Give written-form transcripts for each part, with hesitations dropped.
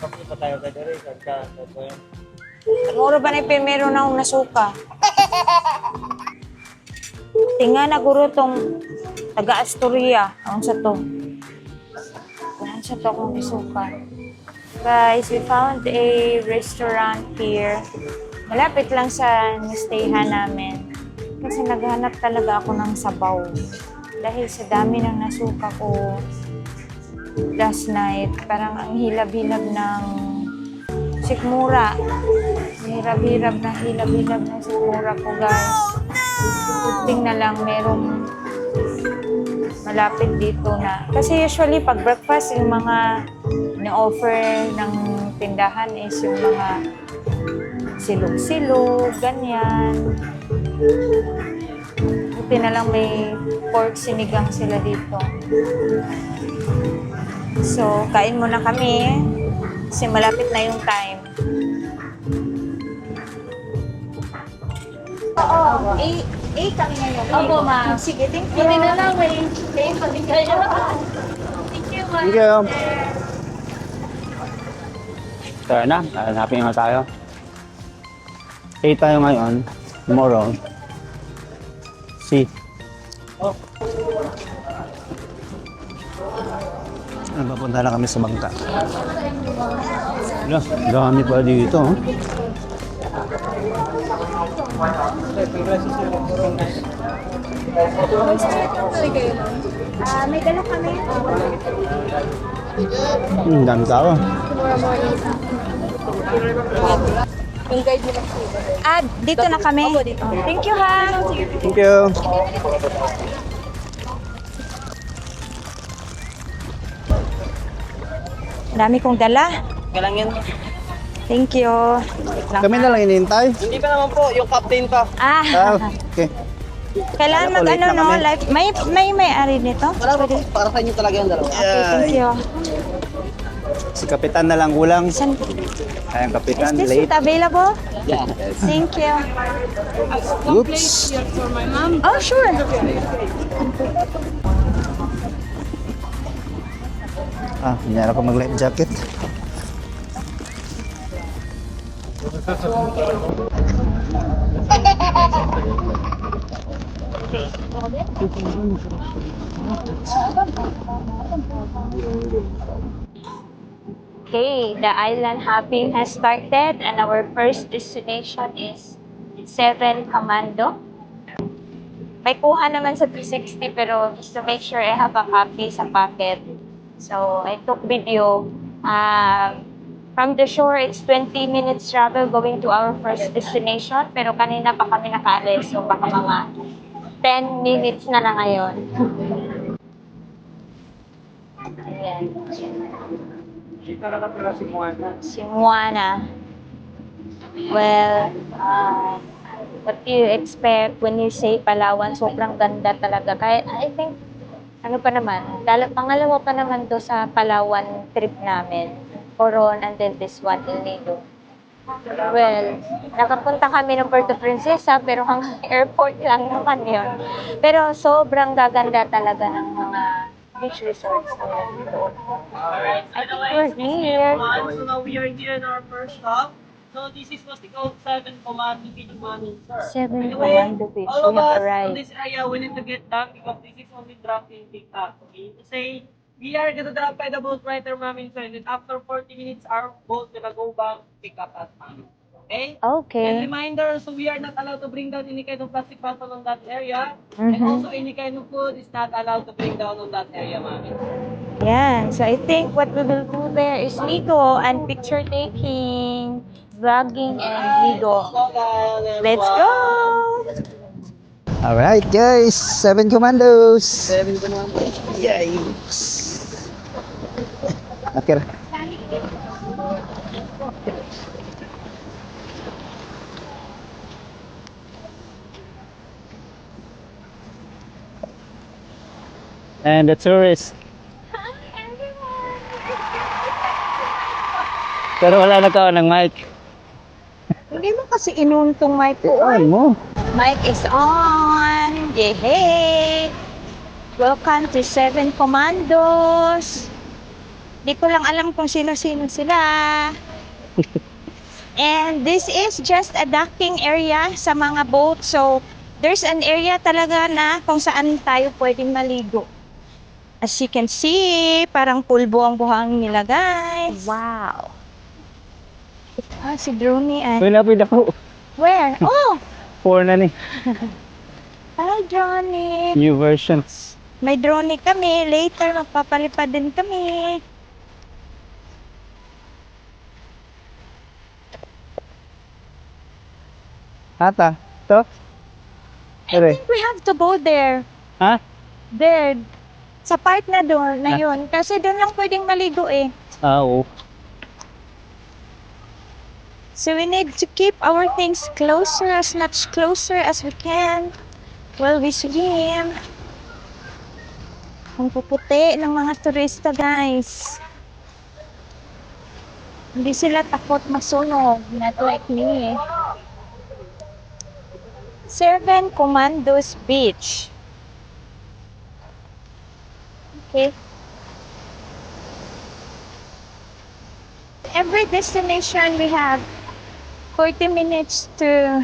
Bakit pa tayo ka dere? Saan ka? Muro ba na primero na akong nasuka? Tinga na guro tong taga-Astoria. Ang sa to. Ang sa to akong nasuka. Guys, we found a restaurant here. Malapit lang sa stayhan namin. Kasi naghanap talaga ako ng sabaw. Dahil sa dami ng nasuka ko last night, parang ang hilab-hilab ng sikmura. Hirap-hirap ng sikmura ko, guys. Tingnan na lang, merong malapit dito na. Kasi usually, pag breakfast, yung mga na-offer ng tindahan is yung mga silog-silog, ganyan. Buti na lang may pork sinigang sila dito. So, kain muna kami kasi malapit na yung time. Oo, kami ngayon. Opo, ma'am. Sige, thank you. Kami na lang, may kami kayo. Thank you, ma'am. Thank you. Tara na, hanapin nga tayo. 8 tayo ngayon, tomorrow. C. Papunta na kami sa bangka. Wala, dami pa dito. Oh. May dala kami. Dami tao. Yung guide nila. Dito na kami. Thank you, ha. Thank you. Dami kong dala. Galang yan. Thank you. Kami na lang inintay. Hindi pa naman po, yung captain pa. Okay. Kailangan Kaya po, late mag-ano, na no? kami. Like, may-ari nito? Para sa inyo talaga yung dalawa. Okay, thank you. Si Kapitan na lang kulang. San, Ayan, is Kapitan, this late. food available? Yeah. Thank you. Oops. Oh, sure. Hindi ako mag-life jacket. Okay, the island hopping has started and our first destination is Seven Commando. May kuha naman sa 360 pero just to make sure I have a copy sa pocket. So, I took video. From the shore, it's 20 minutes travel going to our first destination. Pero kanina pa kami nakaalis. So, baka mga 10 minutes na lang ngayon. Ayan. Si Moana. Well, what do you expect when you say Palawan? Sobrang ganda talaga. Kaya, I think, ano pa naman, pangalawa pa naman to sa Palawan trip namin. Coron and then this one, El Nido. Well, nakapunta kami ng Puerto Princesa pero hanggang airport lang naman yun. Pero sobrang gaganda talaga ng mga beach resorts namin dito. I think we're here. So now we are here in our first stop. So this is what's called Seven Commando Beach Morning, sir. Seven Anyway, Commando Beach. all of We have us in arrived. this area, we need to get down because this is only dropping pick up. Okay? To say, we are gonna drop by the boat right there, ma'am, inside. And after 40 minutes, our boat gonna go back pick up at ma'am. Okay? Okay. And reminder, so we are not allowed to bring down any kind of plastic bottle on that area. And also any kind of food is not allowed to bring down on that area, ma'am. Yan. So I think what we will do there is ligo and picture taking, vlogging and ligo. Let's go! Alright guys, 7 commandos. Seven Commando. Yay! Akhir. And the tourist. Hi everyone! Pero wala na ka ng mic. Hindi mo kasi inuntong mic ko. Ano mo? Mic is on! Yay! Welcome to Seven Commandos! Di ko lang alam kung sino-sino sila. And this is just a docking area sa mga boat. So, there's an area talaga na kung saan tayo pwedeng maligo. As you can see, parang pulbo ang buhangin nila, guys. Wow. Ah, si Bruni ay. Pwede po. Where? Oh! 4 na ni. Hi, Johnny. New versions. May drone kami. Later, magpapalipad din kami. Ata, to? I Ere. think we have to go there. Ha? There. Sa part na doon, na yun. Kasi doon lang pwedeng maligo eh. Ah, oo. So we need to keep our things closer, as much closer as we can while we swim. Ang puputi ng mga turista, guys. Hindi sila takot masunog. Not like me. Seven Commandos Beach. Okay. Every destination we have 40 minutes to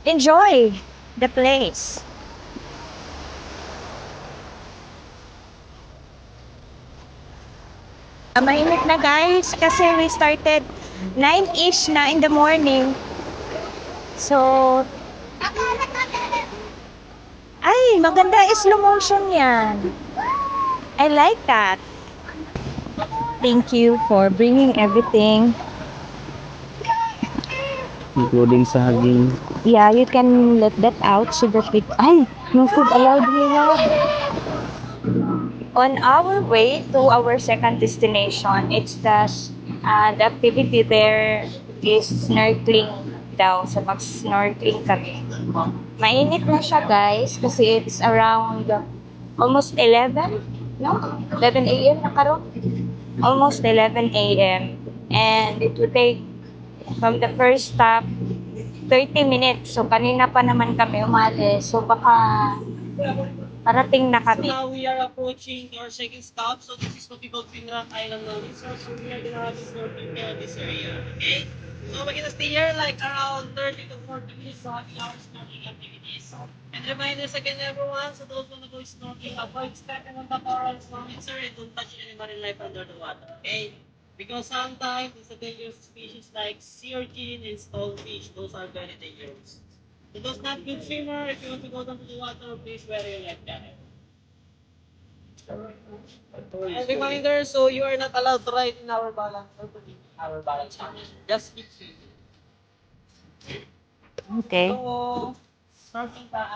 enjoy the place. Mainit na, guys, kasi we started 9-ish na in the morning. So, ay, maganda slow motion yan. I like that. Thank you for bringing everything. Including saging. Yeah, you can let that out so that we... Ay, no food allowed here. On our way to our second destination, it's the activity there is snorkeling daw. So mag-snorkeling kami. Mainit na siya, guys, kasi it's around almost 11, no? 11 a.m. na karon. Almost 11 a.m. And it will take from the first stop 30 minutes. So kanina pa naman kami umalis. So baka parating na kami. Now we are approaching our second stop. So this is what we call Pinran Island now. So we are gonna have snorkeling here in this area. Okay? So we're gonna stay here like around 30 to 40 minutes so having our snorkeling activities. And reminders again everyone, so those wanna go snorkeling, avoid stepping on the coral snowmixer and don't touch any marine life under the water. Okay? Because sometimes it's a dangerous species like sea urchin and stonefish. Those are very dangerous. So those not good swimmer, if you want to go down to the water, please wear your life jacket. And reminder, so you are not allowed to ride in our balance or to leave our balance. Just keep swimming. Okay. So, surfing pa.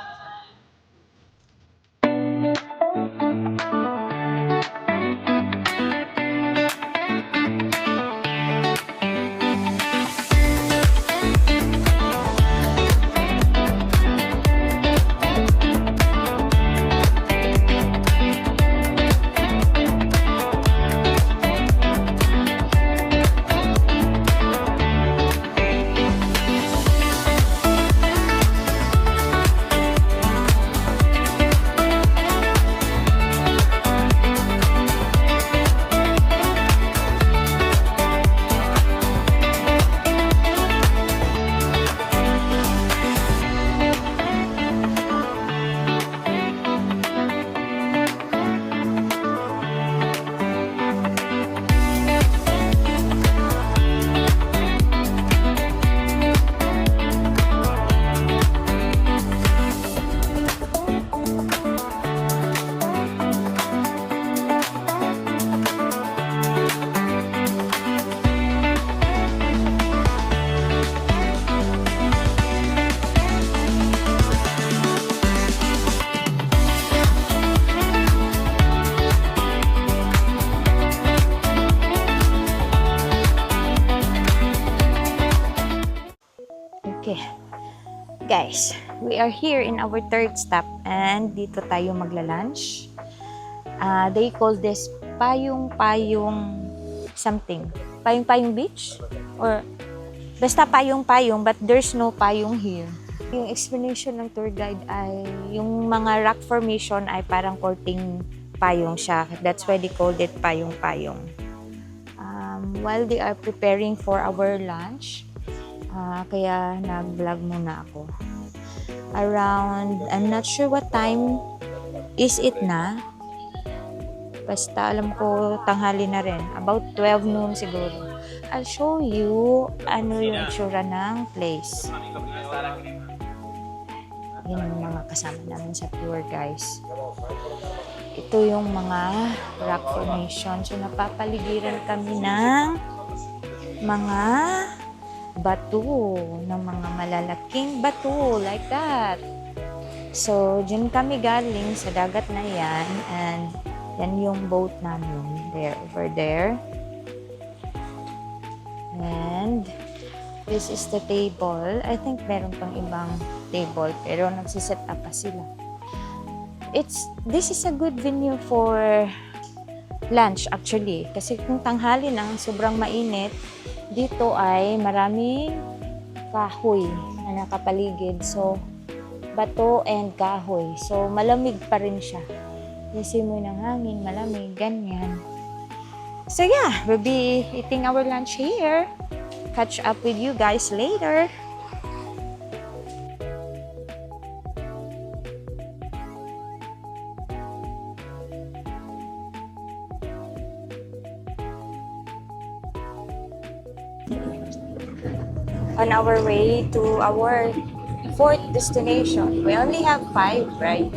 Okay. Guys, we are here in our third stop and dito tayo magla-lunch. They call this Payong-Payong something. Payong-Payong Beach? Or basta Payong-Payong but there's no payong here. Yung explanation ng tour guide ay yung mga rock formation ay parang courting payong siya. That's why they called it payong-payong. While they are preparing for our lunch, kaya nag-vlog muna ako. Around, I'm not sure what time is it na. Basta alam ko tanghali na rin. About 12 noon siguro. I'll show you ano yung itsura ng place. Yan yung mga kasama namin sa tour, guys. Ito yung mga rock formation. So, napapaligiran kami ng mga bato, ng mga malalaking bato, like that. So, dyan kami galing sa dagat na yan, and yan yung boat namin, there, over there. And this is the table. I think meron pang ibang table, pero nagsiset up pa sila. This is a good venue for lunch actually. Kasi kung tanghali nang sobrang mainit, dito ay maraming kahoy na nakapaligid. So, bato and kahoy. So, malamig pa rin siya. Simoy ng hangin, malamig, ganyan. So yeah, we'll be eating our lunch here. Catch up with you guys later. On our way to our fourth destination. We only have 5, right?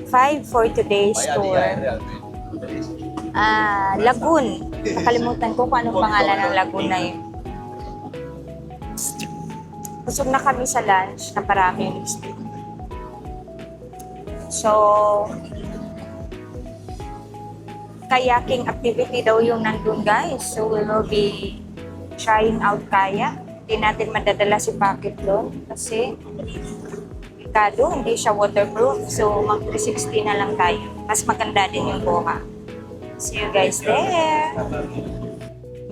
5 for today's tour. Lagoon. Nakalimutan ko kung anong pangalan ng lagoon na yun. Busog na kami sa lunch na parami yung steak. So, kayaking activity daw yung nandun, guys. So, we will be trying out kayak. Hindi natin madadala si Packet doon kasi delikado, hindi siya waterproof. So, mag 360 na lang tayo. Mas maganda din yung buha. See you guys there!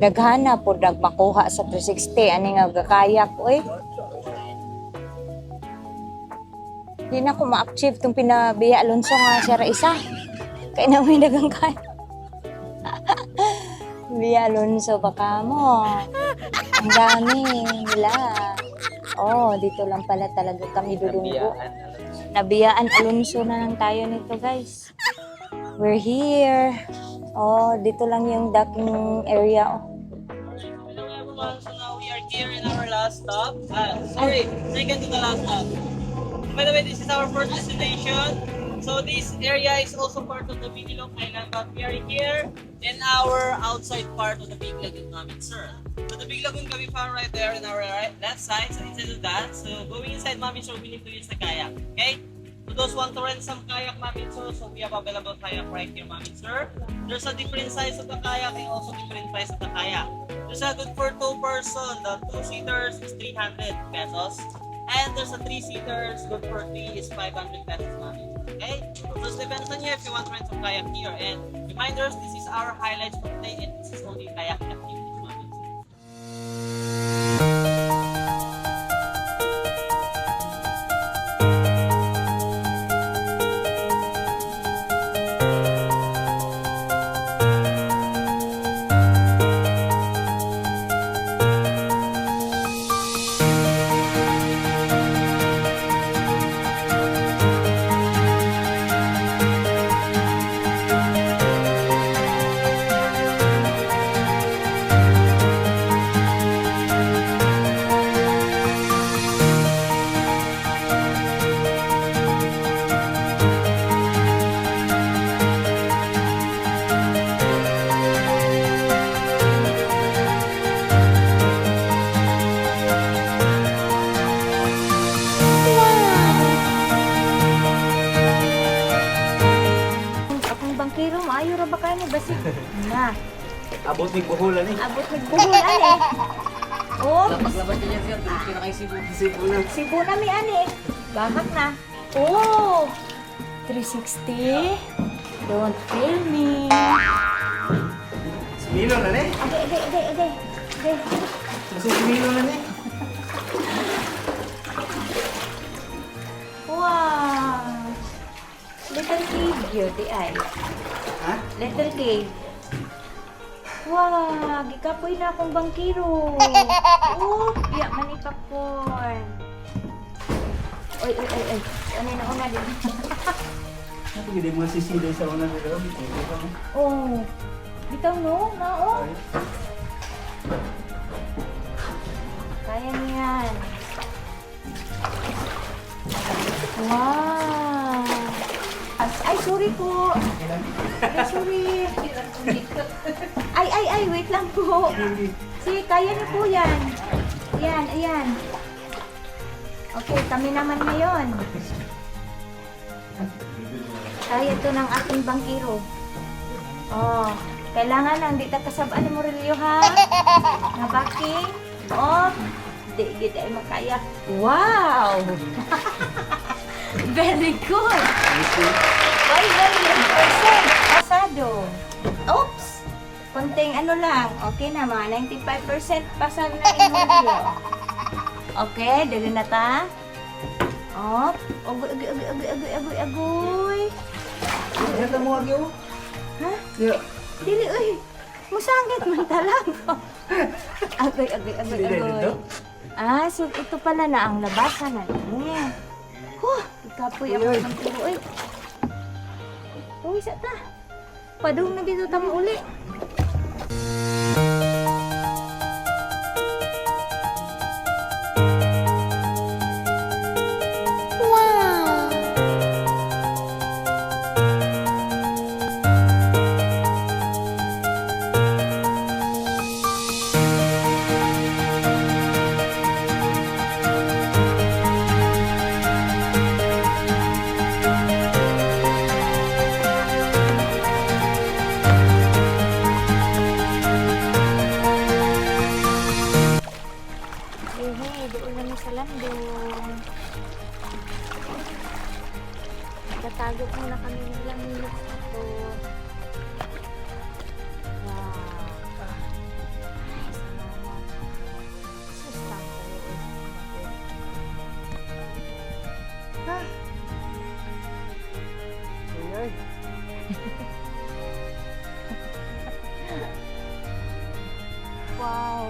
Daghana po makuha sa 360. Ani nga gakayak ko eh. Hindi na ko ma-achieve itong pinabiya Alonso nga siya isa. Kaya na may dagang kaya. Biya Alonso baka mo. Ang dami nila. Oh, dito lang pala talaga kami dudunggo. Nabiyaan Alonso na lang tayo nito, guys. We're here. Oh, dito lang yung docking area. Hello everyone, so now we are here in our last stop. Second to the last stop. By the way, this is our first destination. So this area is also part of the Binilong Island, but we are here in our outside part of the Big Lagoon namin, sir. So the Big Lagoon can be found right there in our left side, so inside of that. So going inside, Mami, so we need to use the kayak, okay? So those want to rent some kayak, Mami, sir, so we have available kayak right here, Mami, sir. There's a different size of the kayak and also different price of the kayak. There's a good for 2 person, the 2-seaters is 300 pesos. And there's a 3-seaters, good for 3 is 500 pesos, Mami. Okay? So it depends on you if you want to rent some kayak here. And reminders, this is our highlights for today and this is only kayak activities, Mami. Maayo ra ba kayo basi? Na. Abot ni buhulan eh. Abot nagbuhol ani. Oh, Paglabas niya sir, kina kay Cebu na. Cebu na mi ani. Bahak na. Oh. 360. Don't fail me. Milo na ne? Ade. Kasi milo na ne? Wow. Little figure, di ay. Ha? Little cave. Wow, gikapoy na akong bangkiro. Oh, biya man ni popcorn. Oy, oy, oy, oy. Ano na una din? Ano pag hindi mo sisiday sa una nila? Oh. Bitaw no? Nao. Kaya niyan. Wow. Ay, sorry po. Ay, sorry. Ay, wait lang po. Si, kaya niyo po yan. Ayan, ayan. Okay, kami naman ngayon. Kaya to ng ating bangkiro. Oh, kailangan lang di ta kasabaan mo rilyo ha. Na backing. Oh, di ay makaya. Wow. Very good. 500% pasado. Oops. Konting ano lang. Okay na mga 95% pasado na inyo. Okay, dali na ta. Oh, agoy. Kaya mo agyo? Ha? Yo. Dili, uy. Musangit man talaga. Agoy. Ah, so ito pala na ang labasan na. Ikapoy ako ng turo. Uy. Uy, sa ta. Padung na dito tamo uli. Doon namin sa landong. Tatago muna kami ng ilang minutes dito. Wow. Ay, salamat. Susang kayo. Ay. Wow.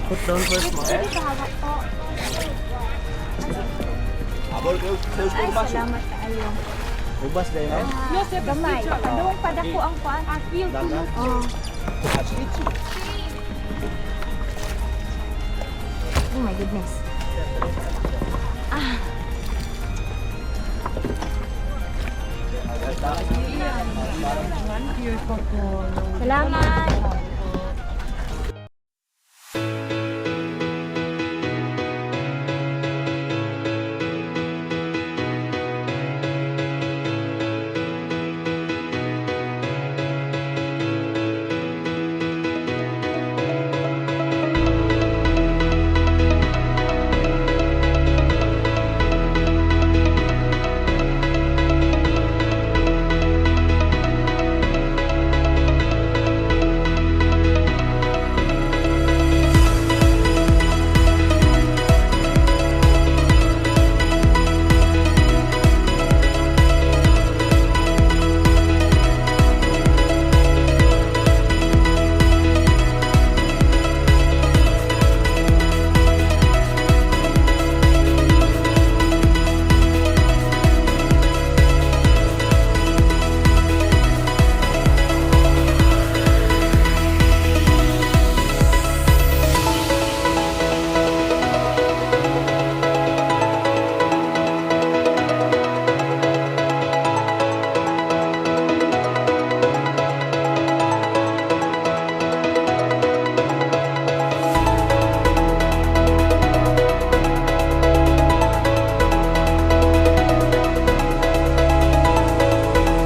Put down first mo. Sige, kahawak po. Abol kayo. Ay, salamat kaayo. Ubas dahil eh. Gamay. Padung padako ang kuan. Daga. Oh. Oh my goodness. Ah. Salamat.